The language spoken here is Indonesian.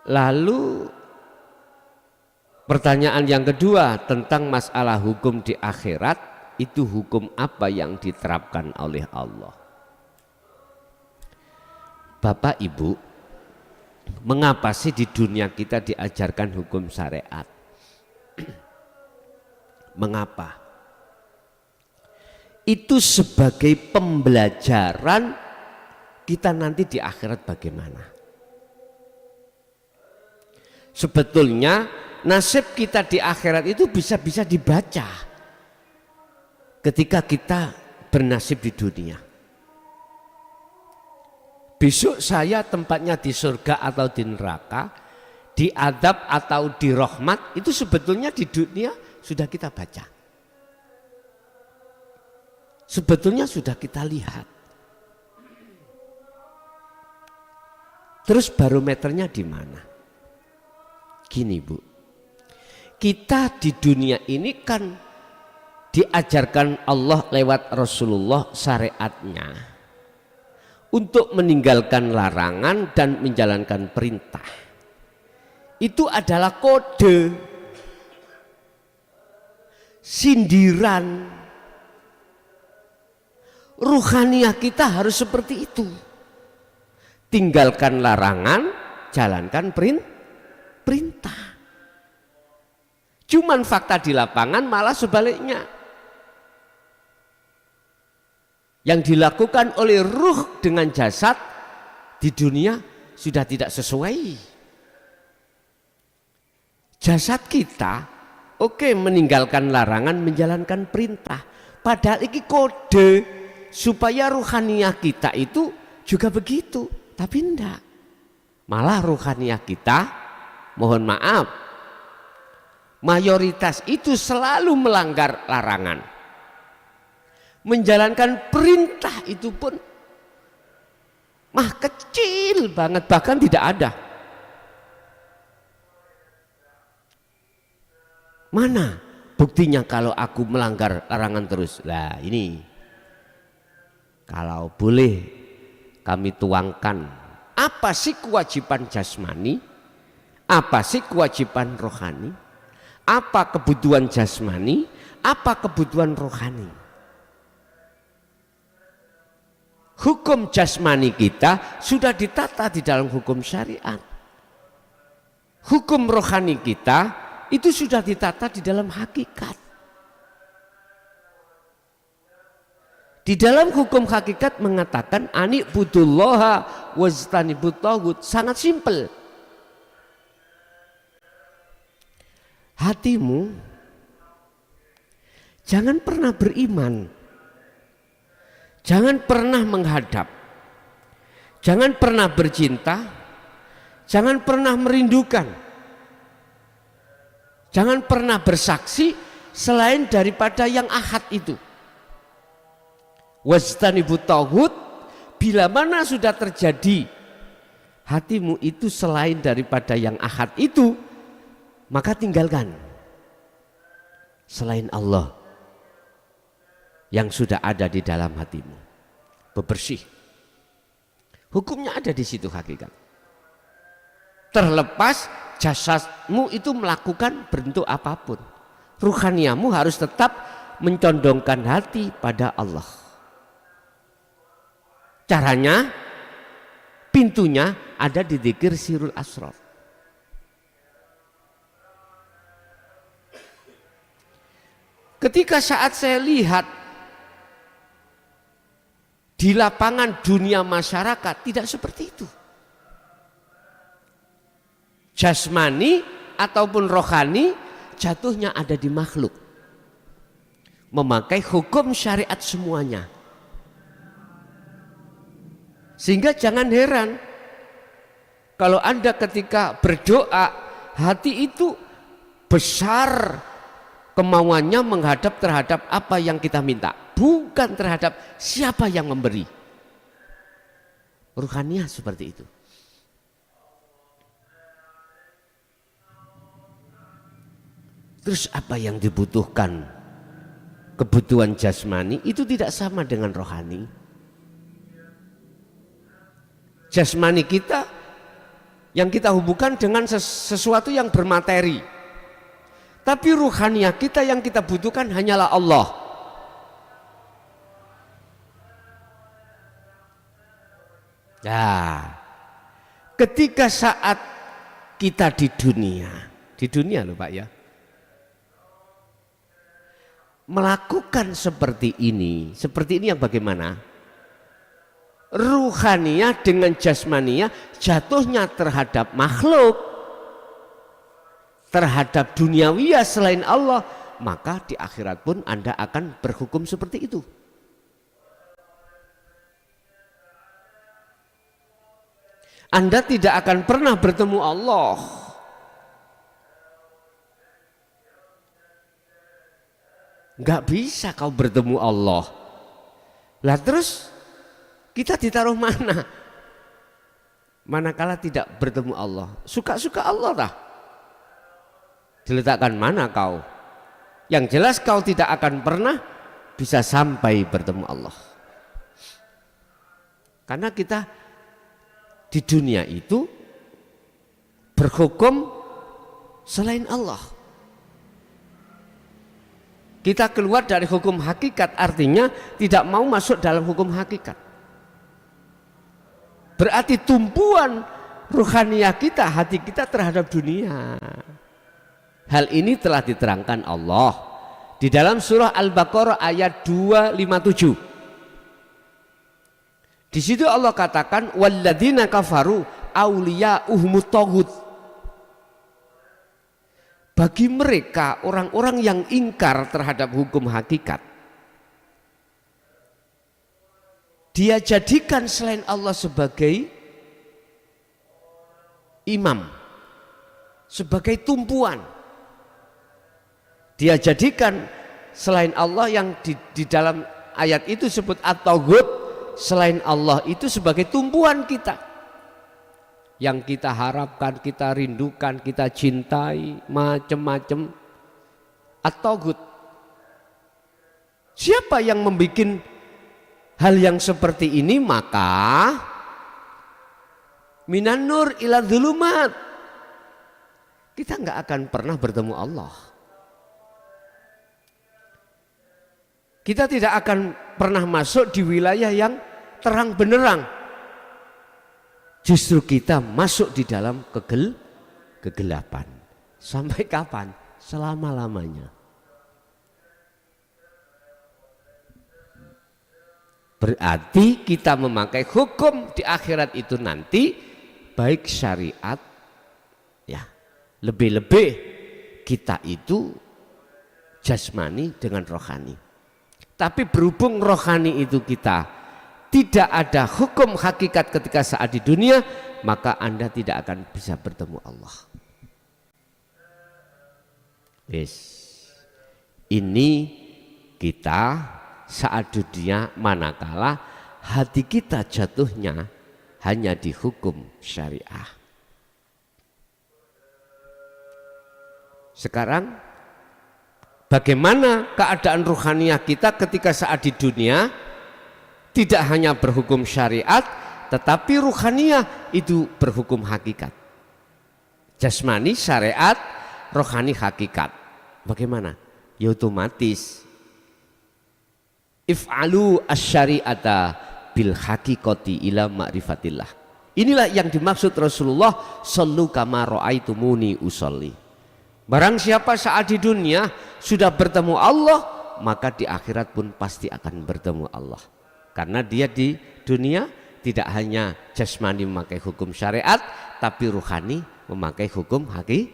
Lalu pertanyaan yang kedua tentang masalah hukum di akhirat, itu hukum apa yang diterapkan oleh Allah? Bapak Ibu, mengapa sih di dunia kita diajarkan hukum syariat? Mengapa? Itu sebagai pembelajaran kita nanti di akhirat bagaimana. Sebetulnya nasib kita di akhirat itu bisa dibaca ketika kita bernasib di dunia. Besok saya tempatnya di surga atau di neraka, di adab atau di rahmat, itu sebetulnya di dunia sudah kita baca. Sebetulnya sudah kita lihat. Terus barometernya di mana? Gini Bu, kita di dunia ini kan diajarkan Allah lewat Rasulullah syariatnya untuk meninggalkan larangan dan menjalankan perintah. Itu adalah kode, sindiran. Ruhaniyah kita harus seperti itu. Tinggalkan larangan, jalankan perintah. Cuman fakta di lapangan malah sebaliknya. Yang dilakukan oleh ruh dengan jasad di dunia sudah tidak sesuai. Jasad kita oke, meninggalkan larangan, menjalankan perintah. Padahal ini kode supaya ruhaniyah kita itu juga begitu. Tapi enggak. Malah ruhaniyah kita, mohon maaf, mayoritas itu selalu melanggar larangan. Menjalankan perintah itu pun mah kecil banget, bahkan tidak ada. Mana buktinya kalau aku melanggar larangan terus? Lah ini, kalau boleh kami tuangkan, apa sih kewajiban jasmani, apa sih kewajiban rohani, apa kebutuhan jasmani, apa kebutuhan rohani. Hukum jasmani kita sudah ditata di dalam hukum syariat. Hukum rohani kita itu sudah ditata di dalam hakikat. Di dalam hukum hakikat mengatakan ani'budullaha wajtanibut taghut, sangat simpel. Hatimu jangan pernah beriman, jangan pernah menghadap, jangan pernah bercinta, jangan pernah merindukan, jangan pernah bersaksi selain daripada yang ahad itu. Wajtanibut taghut, bila mana sudah terjadi hatimu itu selain daripada yang ahad itu, maka tinggalkan selain Allah yang sudah ada di dalam hatimu. Bebersih. Hukumnya ada di situ hakikat. Terlepas jasadmu itu melakukan bentuk apapun, ruhaniyamu harus tetap mencondongkan hati pada Allah. Caranya, pintunya ada di dzikir sirul asrar. Ketika saat saya lihat di lapangan dunia masyarakat tidak seperti itu. Jasmani ataupun rohani jatuhnya ada di makhluk. Memakai hukum syariat semuanya. Sehingga jangan heran kalau Anda ketika berdoa hati itu besar kemauannya menghadap terhadap apa yang kita minta, bukan terhadap siapa yang memberi. Ruhaniyah seperti itu. Terus apa yang dibutuhkan? Kebutuhan jasmani itu tidak sama dengan rohani. Jasmani kita yang kita hubungkan dengan sesuatu yang bermateri. Tapi ruhaniyah kita yang kita butuhkan hanyalah Allah. Nah, ketika saat kita di dunia loh Pak ya, melakukan seperti ini yang bagaimana? Ruhaniyah dengan jasmaniyah jatuhnya terhadap makhluk, terhadap duniawiyah selain Allah, maka di akhirat pun Anda akan berhukum seperti itu. Anda tidak akan pernah bertemu Allah. Nggak bisa kau bertemu Allah. Lah terus kita ditaruh mana? Manakala tidak bertemu Allah, suka-suka Allah dah. Diletakkan mana kau? Yang jelas kau tidak akan pernah bisa sampai bertemu Allah. Karena kita di dunia itu berhukum selain Allah. Kita keluar dari hukum hakikat, artinya tidak mau masuk dalam hukum hakikat. Berarti tumpuan ruhaniyah kita, hati kita terhadap dunia. Hal ini telah diterangkan Allah di dalam surah Al-Baqarah ayat 257. Di situ Allah katakan walladzina kafaru auliya'uhumut taghut. Bagi mereka orang-orang yang ingkar terhadap hukum hakikat, dia jadikan selain Allah sebagai imam, sebagai tumpuan. Dia jadikan selain Allah yang di dalam ayat itu disebut at-taghut, selain Allah itu sebagai tumpuan kita, yang kita harapkan, kita rindukan, kita cintai, macam-macam. At-taghut. Siapa yang membuat hal yang seperti ini, maka minan nur ila dzulumat, kita nggak akan pernah bertemu Allah. Kita tidak akan pernah masuk di wilayah yang terang benderang. Justru kita masuk di dalam kegelapan. Sampai kapan? Selama-lamanya. Berarti kita memakai hukum di akhirat itu nanti, baik syariat, ya lebih-lebih kita itu jasmani dengan rohani. Tapi berhubung rohani itu kita tidak ada hukum hakikat ketika saat di dunia, maka Anda tidak akan bisa bertemu Allah. Yes. Ini kita saat dunia manakala hati kita jatuhnya hanya di hukum syariah. Sekarang bagaimana keadaan ruhaniyah kita ketika saat di dunia? Tidak hanya berhukum syariat, tetapi ruhaniyah itu berhukum hakikat. Jasmani syariat, rohani hakikat. Bagaimana? Ya otomatis if'alu asyari'ata bil haqiqati ila ma'rifatillah. Inilah yang dimaksud Rasulullah, sallu kama ra'aitumuni usolli. Barang siapa saat di dunia sudah bertemu Allah, maka di akhirat pun pasti akan bertemu Allah. Karena dia di dunia tidak hanya jasmani memakai hukum syariat, tapi ruhani memakai hukum hakikat.